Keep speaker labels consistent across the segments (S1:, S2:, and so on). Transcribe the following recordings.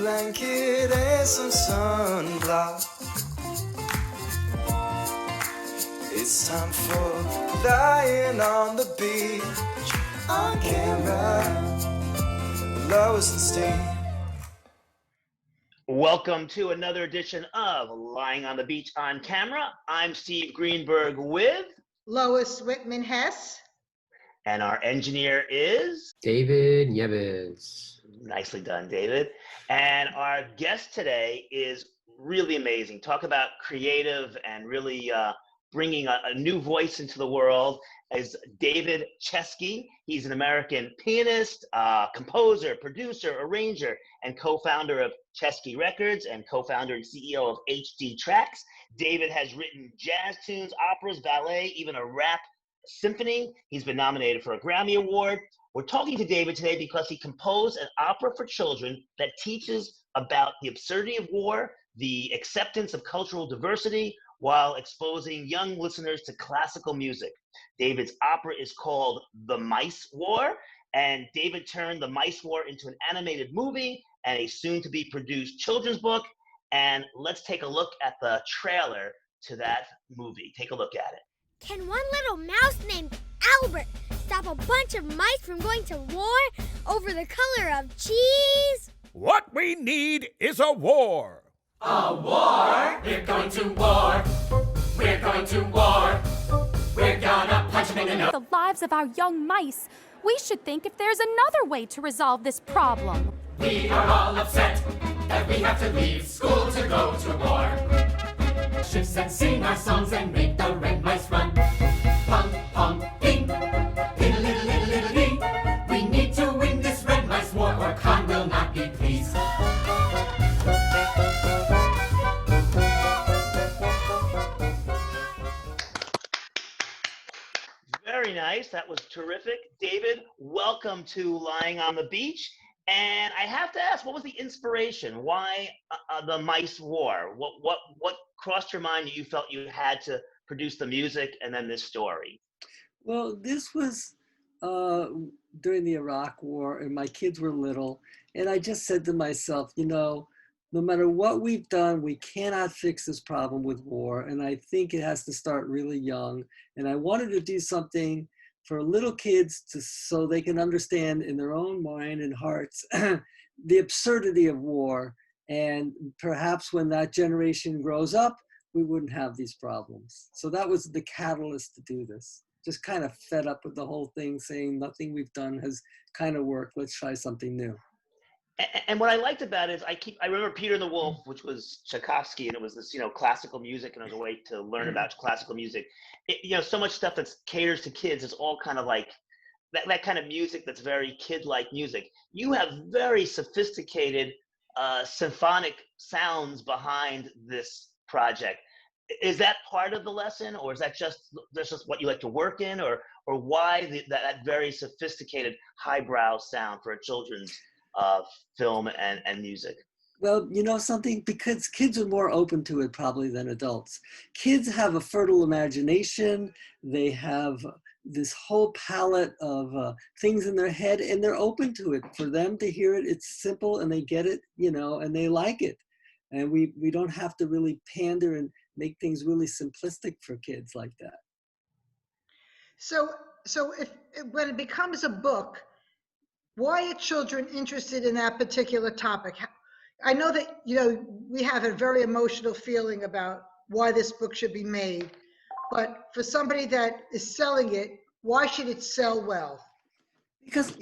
S1: blanket and some sunblock. It's time for lying on the beach on camera. Lois and Steve.
S2: Welcome to another edition of Lying on the Beach on Camera. I'm Steve Greenberg with
S3: Lois Whitman-Hess.
S2: And our engineer is
S4: David Nieves.
S2: Nicely done, David. And our guest today is really amazing. Talk about creative and really bringing a new voice into the world is David Chesky. He's an American pianist, composer, producer, arranger, and co-founder of Chesky Records and co-founder and CEO of HDtracks. David has written jazz tunes, operas, ballet, even a rap symphony. He's been nominated for a Grammy Award. We're talking to David today because he composed an opera for children that teaches about the absurdity of war, the acceptance of cultural diversity, while exposing young listeners to classical music. David's opera is called The Mice War, and David turned The Mice War into an animated movie and a soon-to-be produced children's book. And let's take a look at the trailer to that movie. Take a look at it.
S5: Can one little mouse named Albert stop a bunch of mice from going to war over the color of cheese?
S6: What we need is a war.
S7: A war? We're going to war. We're going to war. We're gonna punch him in the nose.
S8: The lives of our young mice. We should think if there's another way to resolve this problem.
S7: We are all upset that we have to leave school to go to war. Shifts and sing our songs and make the red mice run. Pong, pong, ding. Diddle, diddle, diddle, diddle, ding. We need to win this red mice war or Khan will not be pleased.
S2: Very nice. That was terrific. David, welcome to Lying on the Beach. And I have to ask, what was the inspiration? Why the Mice War? What crossed your mind that you felt you had to produce the music and then this story?
S9: Well, this was during the Iraq War, and my kids were little. And I just said to myself, you know, no matter what we've done, we cannot fix this problem with war. And I think it has to start really young. And I wanted to do something for little kids so they can understand in their own mind and hearts the absurdity of war. And perhaps when that generation grows up, we wouldn't have these problems. So that was the catalyst to do this. Just kind of fed up with the whole thing, saying nothing we've done has kind of worked. Let's try something new.
S2: And what I liked about it is I remember Peter and the Wolf, which was Tchaikovsky, and it was this, classical music, and it was a way to learn about classical music. So much stuff that caters to kids is all kind of like that kind of music that's very kid-like music. You have very sophisticated symphonic sounds behind this project. Is that part of the lesson, or is that just what you like to work in, or why that very sophisticated highbrow sound for a children's film and music?
S9: Well, you know something, because kids are more open to it probably than adults. Kids have a fertile imagination. They have this whole palette of things in their head, and they're open to it. For them to hear it, it's simple, and they get it, and they like it. And we don't have to really pander and make things really simplistic for kids like that.
S3: So when it becomes a book, why are children interested in that particular topic? I know that, we have a very emotional feeling about why this book should be made, but for somebody that is selling it, why should it sell well?
S9: Because,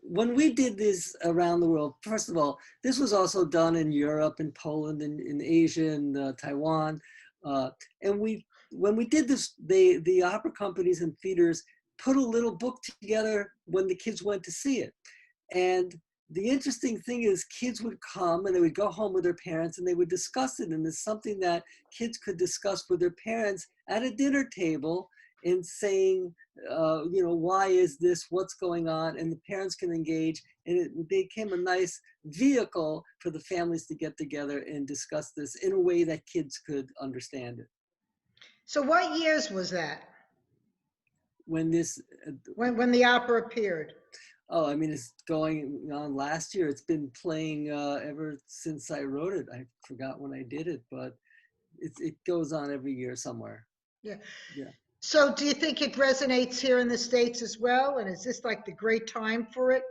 S9: when we did this around the world, first of all, this was also done in Europe and Poland and in Asia and Taiwan. And when we did this, the opera companies and theaters put a little book together when the kids went to see it. And the interesting thing is kids would come and they would go home with their parents and they would discuss it. And it's something that kids could discuss with their parents at a dinner table and saying, why is this, what's going on? And the parents can engage. And it became a nice vehicle for the families to get together and discuss this in a way that kids could understand it.
S3: So what years was that?
S9: When this?
S3: When the opera appeared?
S9: Oh, I mean, it's going on last year. It's been playing ever since I wrote it. I forgot when I did it, but it goes on every year somewhere.
S3: Yeah.
S9: Yeah.
S3: So do you think it resonates here in the States as well? And is this like the great time for it,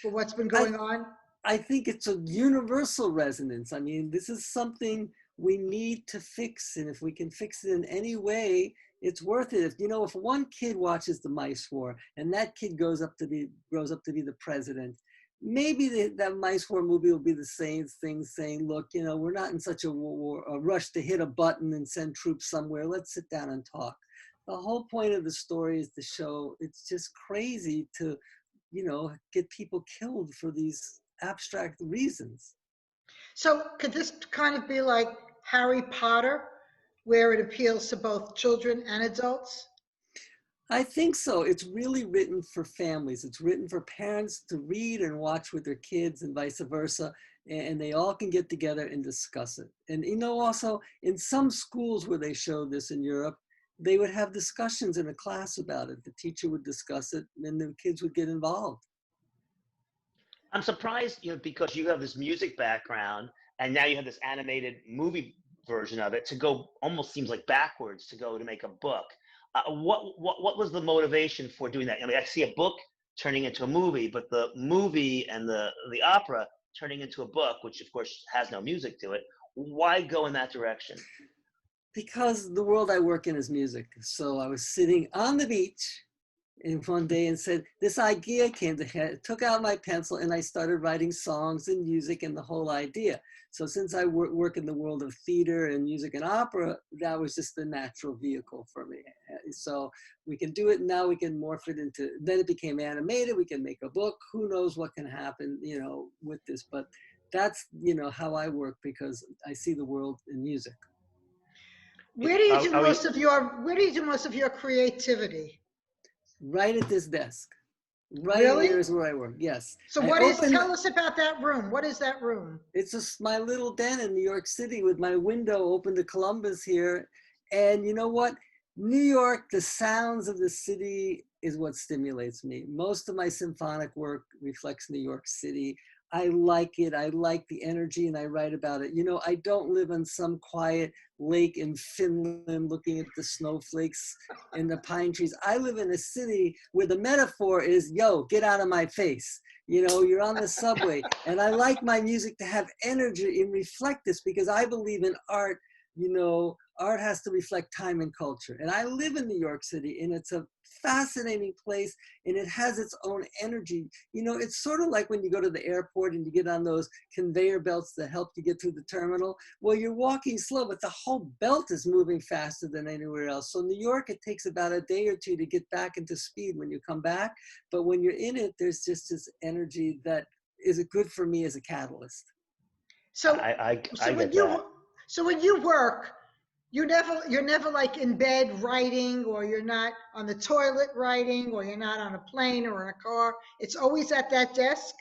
S3: for what's been going on?
S9: I think it's a universal resonance. I mean, this is something we need to fix. And if we can fix it in any way, it's worth it. If, you know, if one kid watches the Mice War and that kid grows up to be the president, maybe that Mice War movie will be the same thing, saying, look, you know, we're not in such a rush to hit a button and send troops somewhere. Let's sit down and talk. The whole point of the story is to show it's just crazy to, you know, get people killed for these abstract reasons.
S3: So could this kind of be like Harry Potter, where it appeals to both children and adults?
S9: I think so. It's really written for families. It's written for parents to read and watch with their kids and vice versa. And they all can get together and discuss it. And, you know, also in some schools where they show this in Europe, they would have discussions in a class about it. The teacher would discuss it and the kids would get involved.
S2: I'm surprised, you know, because you have this music background and now you have this animated movie version of it to go, almost seems like backwards to go to make a book. What was the motivation for doing that? I mean, I see a book turning into a movie, but the movie and the opera turning into a book, which of course has no music to it. Why go in that direction?
S9: Because the world I work in is music. So I was sitting on the beach and one day and said, this idea came to head, took out my pencil and I started writing songs and music and the whole idea. So since I work in the world of theater and music and opera, that was just the natural vehicle for me. So we can do it now, we can morph it into, then it became animated, we can make a book, who knows what can happen, you know, with this, but that's, you know, how I work because I see the world in music.
S3: Where do you do most of your creativity?
S9: Right at this desk. Right
S3: Really?
S9: here is where I work, yes.
S3: So tell us about that room. What is that room?
S9: It's just my little den in New York City with my window open to Columbus here. And you know what? New York, the sounds of the city is what stimulates me. Most of my symphonic work reflects New York City. I like it. I like the energy and I write about it. You know, I don't live on some quiet lake in Finland looking at the snowflakes and the pine trees. I live in a city where the metaphor is, yo, get out of my face. You know, you're on the subway. And I like my music to have energy and reflect this because I believe in art. You know, art has to reflect time and culture. And I live in New York City and it's a fascinating place and it has its own energy. You know, it's sort of like when you go to the airport and you get on those conveyor belts that help you get through the terminal. Well, you're walking slow, but the whole belt is moving faster than anywhere else. So New York, it takes about a day or two to get back into speed when you come back. But when you're in it, there's just this energy that is good for me as a catalyst.
S3: So when you work, you're never like in bed writing, or you're not on the toilet writing, or you're not on a plane or in a car. It's always at that desk?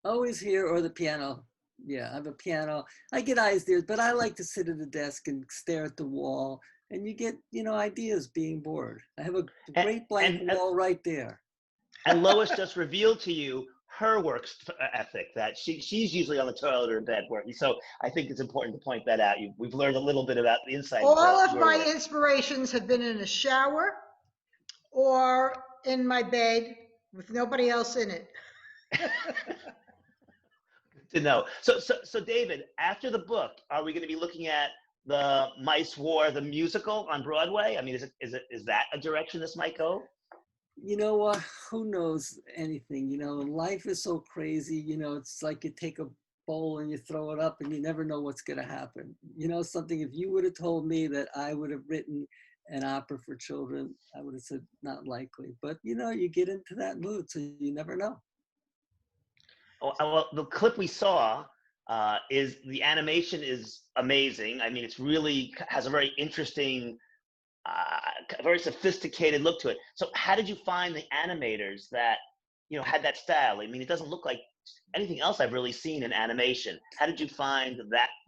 S9: Always here or the piano. Yeah, I have a piano. I get ideas, but I like to sit at the desk and stare at the wall. And you get, you know, ideas being bored. I have a great blank wall right there.
S2: And Lois just revealed to you her work ethic, that she's usually on the toilet or in bed working. So I think it's important to point that out. We've learned a little bit about the insight.
S3: All of my inspirations have been in a shower or in my bed with nobody else in it.
S2: To know. So David, after the book, are we going to be looking at the Mice War, the musical on Broadway? I mean, is that a direction this might go?
S9: You know what? Who knows anything? You know, life is so crazy. You know, it's like you take a bowl and you throw it up and you never know what's going to happen. You know, something, if you would have told me that I would have written an opera for children, I would have said not likely. But, you know, you get into that mood, so you never know.
S2: Well, the clip we saw is the animation is amazing. I mean, it's really has a very interesting, very sophisticated look to it. So how did you find the animators that, you know, had that style? I mean, it doesn't look like anything else I've really seen in animation. How did you find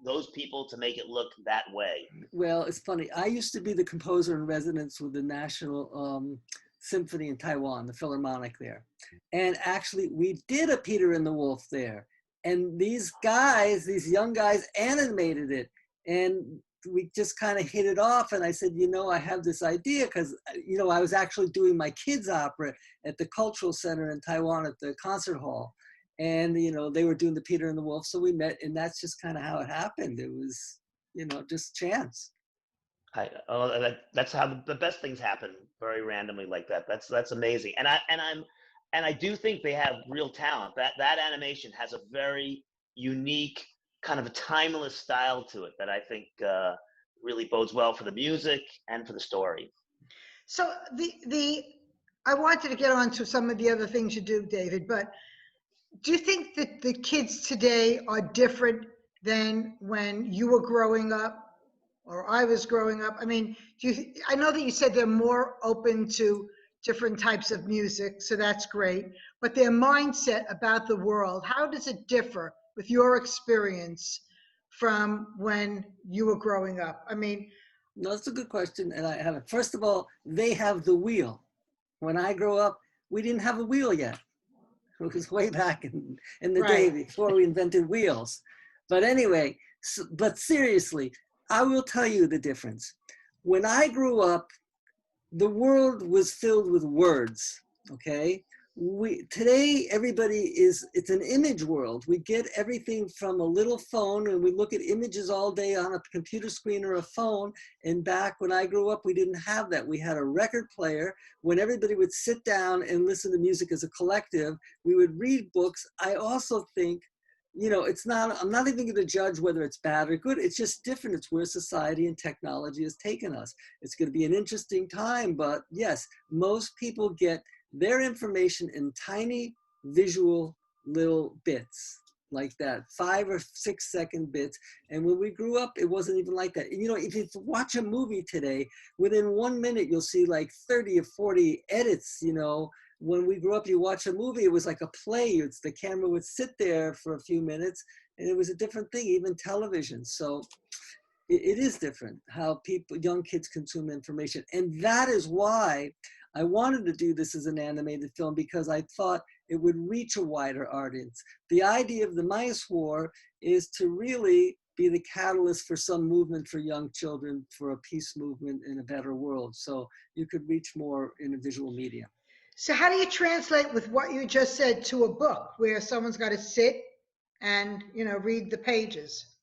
S2: those people to make it look that way?
S9: Well, it's funny. I used to be the composer in residence with the National symphony in Taiwan, the Philharmonic there. And actually we did a Peter and the Wolf there. And these guys, these young guys animated it. And we just kind of hit it off. And I said, you know, I have this idea because, you know, I was actually doing my kids' opera at the Cultural Center in Taiwan at the concert hall. And, you know, they were doing the Peter and the Wolf. So we met, and that's just kind of how it happened. It was, you know, just chance.
S2: That's how the best things happen, very randomly like that. That's amazing. And I do think they have real talent. That animation has a very unique, kind of a timeless style to it that I think really bodes well for the music and for the story.
S3: So I wanted to get on to some of the other things you do, David, but do you think that the kids today are different than when you were growing up or I was growing up? I mean, I know that you said they're more open to different types of music, so that's great, but their mindset about the world, how does it differ with your experience from when you were growing up? I mean,
S9: no, that's a good question, and I have it. First of all, they have the wheel. When I grew up, we didn't have a wheel yet. It was way back in the day before we invented wheels. But anyway, but seriously, I will tell you the difference. When I grew up, the world was filled with words, okay? Today, it's an image world. We get everything from a little phone and we look at images all day on a computer screen or a phone. And back when I grew up, we didn't have that. We had a record player. When everybody would sit down and listen to music as a collective, we would read books. I also think, you know, I'm not even going to judge whether it's bad or good. It's just different. It's where society and technology has taken us. It's going to be an interesting time, but yes, most people get their information in tiny visual little bits like that, 5 or 6 second bits. And when we grew up, it wasn't even like that. You know, if you watch a movie today, within 1 minute, you'll see like 30 or 40 edits. You know, when we grew up, you watch a movie, it was like a play. The camera would sit there for a few minutes and it was a different thing, even television. So it is different how young kids consume information. And that is why I wanted to do this as an animated film, because I thought it would reach a wider audience. The idea of the Mice War is to really be the catalyst for some movement for young children, for a peace movement in a better world. So you could reach more in a visual medium.
S3: So how do you translate with what you just said to a book where someone's got to sit and, you know, read the pages?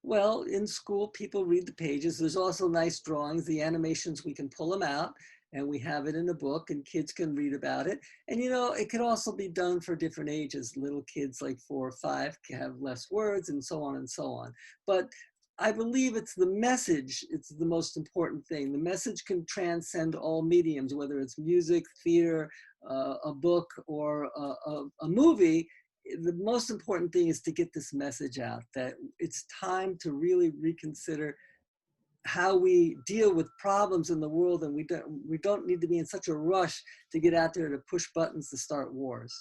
S9: Well, in school, people read the pages. There's also nice drawings, the animations, we can pull them out and we have it in a book and kids can read about it. And, you know, it could also be done for different ages. Little kids like 4 or 5 can have less words and so on and so on. But I believe it's the message, it's the most important thing. The message can transcend all mediums, whether it's music, theater, a book, or a movie. The most important thing is to get this message out that it's time to really reconsider how we deal with problems in the world, and we don't need to be in such a rush to get out there to push buttons to start wars.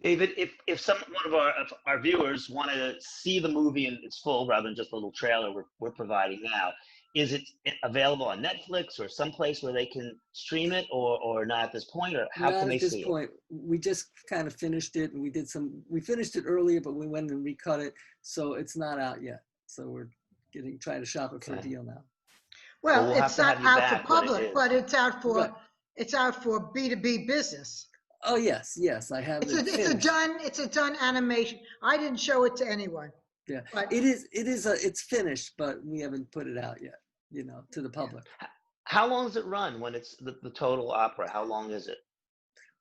S2: David, if one of our viewers want to see the movie in its full rather than just a little trailer we're providing now, is it available on Netflix or someplace where they can stream it, or not at this point, or how can they see it? Not at this point.
S9: We just kind of finished it, and we finished it earlier, but we went and recut it, so it's not out yet. So we're trying to shop it for a deal now.
S3: Well, it's not out for public, but it's out for B2B business.
S9: Oh yes, I have it.
S3: It's a done animation. I didn't show it to anyone.
S9: Yeah, but it's finished, but we haven't put it out yet, you know, to the public.
S2: How long does it run when it's the total opera? How long is it?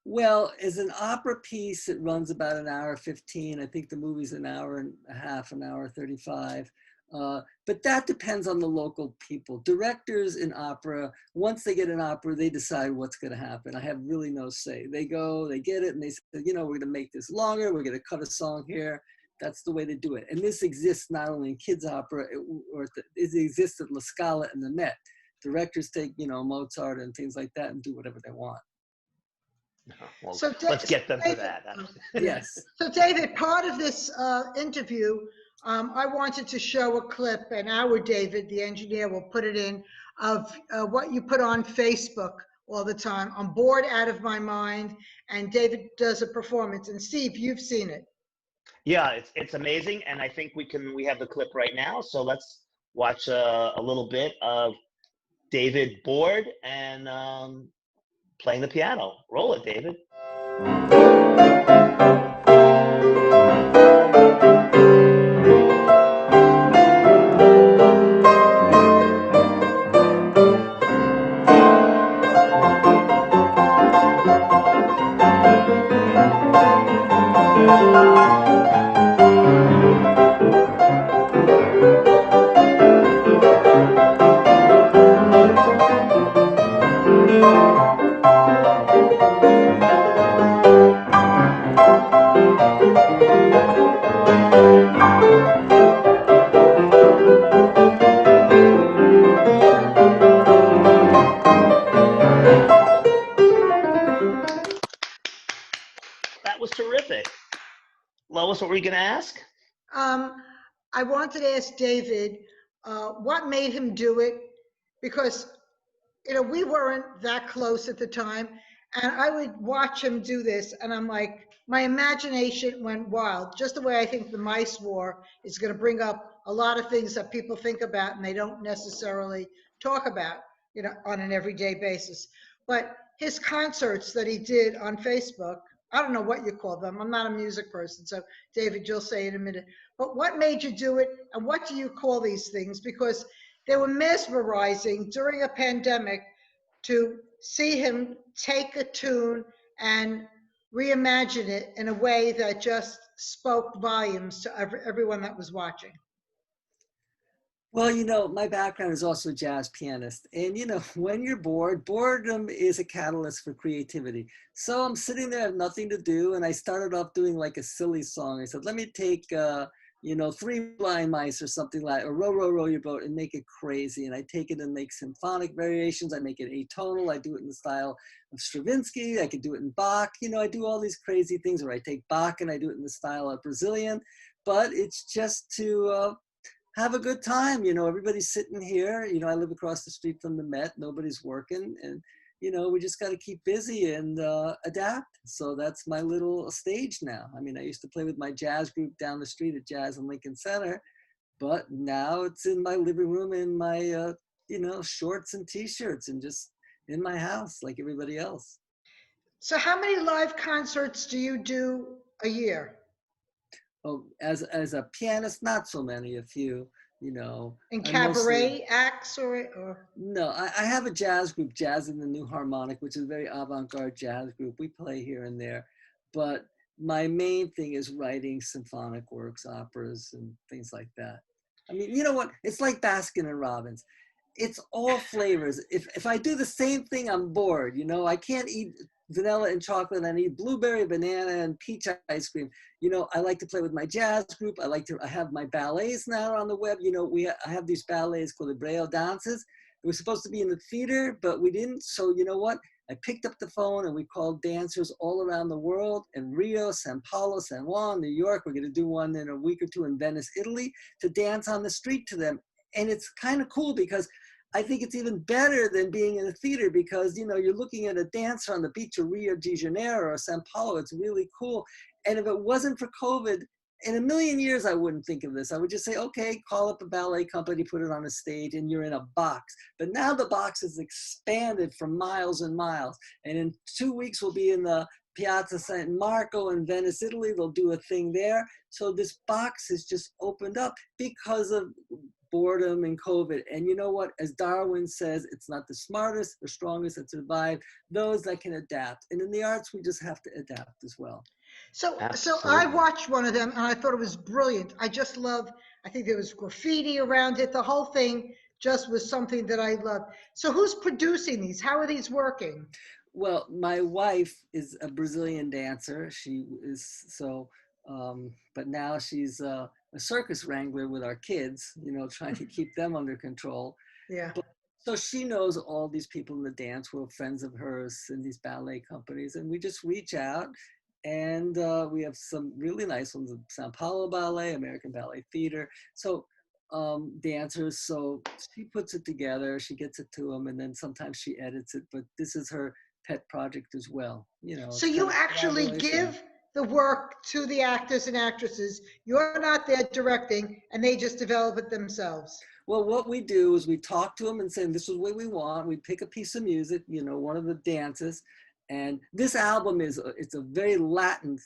S9: Well, as an opera piece, it runs about 1 hour 15. I think the movie's 1 hour and a half, 1 hour 35. But that depends on the local people. Directors in opera, once they get an opera, they decide what's going to happen. I have really no say. They go, they get it, and they say, you know, we're going to make this longer. We're going to cut a song here. That's the way they do it. And this exists not only in kids' opera, it exists at La Scala and the Met. Directors take, you know, Mozart and things like that and do whatever they want.
S2: Well, so let's get them for that.
S9: Yes.
S3: So David, part of this interview, I wanted to show a clip, and our David, the engineer, will put it in, of what you put on Facebook all the time. I'm bored out of my mind, and David does a performance. And Steve, you've seen it.
S2: Yeah, it's amazing, and I think we have the clip right now. So let's watch a little bit of David bored and playing the piano. Roll it, David. That was terrific. Lois, what were you going to ask?
S3: I wanted to ask David what made him do it, because we weren't that close at the time, and I would watch him do this, and I'm like, my imagination went wild. Just the way I think the mice war is going to bring up a lot of things that people think about and they don't necessarily talk about, on an everyday basis. But his concerts that he did on Facebook, I don't know what you call them. I'm not a music person, so David, you'll say in a minute. But what made you do it, and what do you call these things? Because they were mesmerizing during a pandemic to see him take a tune and reimagine it in a way that just spoke volumes to everyone that was watching.
S9: Well, my background is also a jazz pianist. And, when you're bored, boredom is a catalyst for creativity. So I'm sitting there, I have nothing to do. And I started off doing like a silly song. I said, let me take, Three Blind Mice or something like, or Row, Row, Row Your Boat, and make it crazy. And I take it and make symphonic variations. I make it atonal. I do it in the style of Stravinsky. I could do it in Bach. I do all these crazy things where I take Bach and I do it in the style of Brazilian. But it's just to have a good time. Everybody's sitting here. I live across the street from the Met. Nobody's working. And, we just got to keep busy and adapt. So that's my little stage now. I mean, I used to play with my jazz group down the street at Jazz in Lincoln Center, but now it's in my living room in my, shorts and t-shirts and just in my house like everybody else.
S3: So how many live concerts do you do a year?
S9: Oh, as a pianist, not so many, a few.
S3: In cabaret acts or?
S9: No, I have a jazz group, Jazz in the New Harmonic, which is a very avant-garde jazz group. We play here and there, but my main thing is writing symphonic works, operas, and things like that. I mean, you know what? It's like Baskin and Robbins. It's all flavors. If I do the same thing, I'm bored. I can't eat vanilla and chocolate. I need blueberry, banana, and peach ice cream. I like to play with my jazz group. I have my ballets now on the web. I have these ballets called the Braille Dancers. It was supposed to be in the theater, but we didn't. So you know what? I picked up the phone and we called dancers all around the world, in Rio, Sao Paulo, San Juan, New York. We're going to do one in a week or two in Venice, Italy, to dance on the street to them. And it's kind of cool because I think it's even better than being in a theater because, you're looking at a dancer on the beach of Rio de Janeiro or Sao Paulo. It's really cool. And if it wasn't for COVID, in a million years, I wouldn't think of this. I would just say, okay, call up a ballet company, put it on a stage, and you're in a box. But now the box is expanded for miles and miles. And in 2 weeks, we'll be in the Piazza San Marco in Venice, Italy. They'll do a thing there. So this box has just opened up because of boredom and COVID. And you know what? As Darwin says, it's not the smartest or strongest that survive, those that can adapt. And in the arts, we just have to adapt as well.
S3: So
S2: Absolutely.
S3: I watched one of them and I thought it was brilliant. I think there was graffiti around it. The whole thing just was something that I loved. So who's producing these? How are these working?
S9: Well, my wife is a Brazilian dancer. She is but now she's a circus wrangler with our kids, trying to keep them under control.
S3: Yeah.
S9: So she knows all these people in the dance world, friends of hers in these ballet companies, and we just reach out. And we have some really nice ones, Sao Paulo Ballet, American Ballet Theater. So dancers. So she puts it together, she gets it to them, and then sometimes she edits it. But this is her pet project as well. You know.
S3: So
S9: it's
S3: you
S9: kind of
S3: actually
S9: collaboration.
S3: give the work to the actors and actresses. You're not there directing, and they just develop it themselves.
S9: Well, what we do is we talk to them and say, this is what we want. We pick a piece of music, you know, one of the dances. And this album it's a very Latin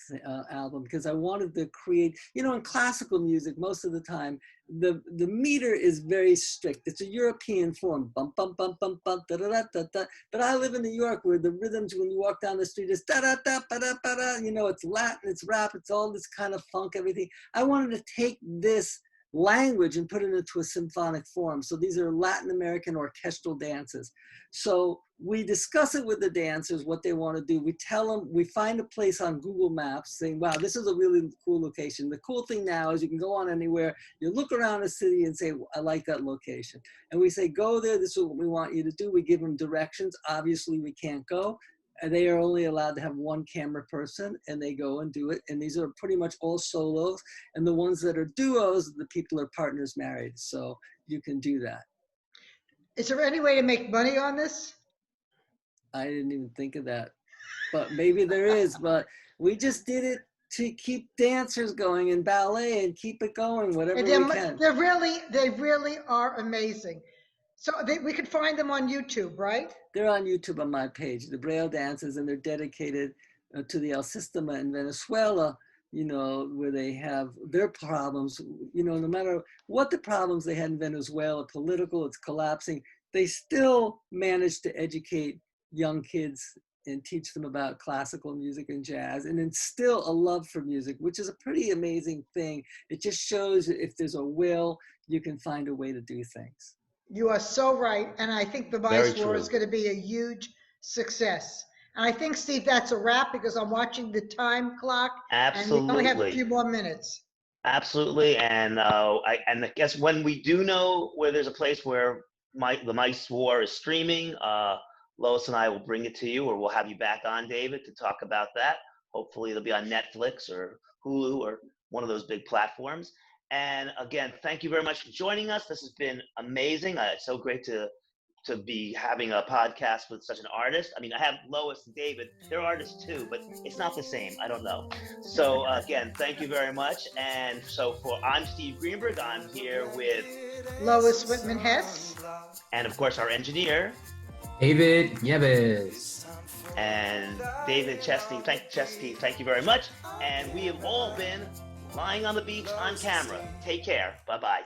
S9: album because I wanted to create, you know, in classical music, most of the time, the meter is very strict. It's a European form, bum, bum, bum, bum, bum, da, da, da, da, da. But I live in New York where the rhythms, when you walk down the street, is da, da, da, ba, da, ba, da. You know, it's Latin, it's rap, it's all this kind of funk, everything. I wanted to take this language and put it into a symphonic form. So these are Latin American orchestral dances. So we discuss it with the dancers, what they want to do. We tell them, we find a place on Google Maps saying, wow, this is a really cool location. The cool thing now is you can go on anywhere, you look around the city and say, I like that location. And we say, go there, this is what we want you to do. We give them directions. Obviously we can't go. And they are only allowed to have one camera person, and they go and do it. And these are pretty much all solos. And the ones that are duos, the people are partners married. So you can do that.
S3: Is there any way to make money on this?
S9: I didn't even think of that, but maybe there is. But we just did it to keep dancers going in ballet and keep it going, whatever we can.
S3: They really are amazing. So we could find them on YouTube, right?
S9: They're on YouTube on my page, the Braille Dancers, and they're dedicated to the El Sistema in Venezuela, you know, where they have their problems, you know, no matter what the problems they had in Venezuela, political, it's collapsing, they still managed to educate young kids and teach them about classical music and jazz and instill a love for music, which is a pretty amazing thing. It just shows if there's a will, you can find a way to do things.
S3: You are so right. And I think the Mice War is going to be a huge success. And I think, Steve, that's a wrap because I'm watching the time clock.
S2: Absolutely.
S3: And we only have a few more minutes.
S2: Absolutely. And I guess when we do know where there's a place where the Mice War is streaming, Lois and I will bring it to you, or we'll have you back on, David, to talk about that. Hopefully it'll be on Netflix or Hulu or one of those big platforms. And again, thank you very much for joining us. This has been amazing. It's so great to be having a podcast with such an artist. I mean, I have Lois and David. They're artists too, but it's not the same. I don't know. So again, thank you very much. And so I'm Steve Greenberg. I'm here with
S3: Lois Whitman-Hess.
S2: And of course, our engineer,
S4: David Nieves.
S2: And David Chesky. Thank you very much. And we have all been Lying on the Beach on Camera. Take care. Bye-bye.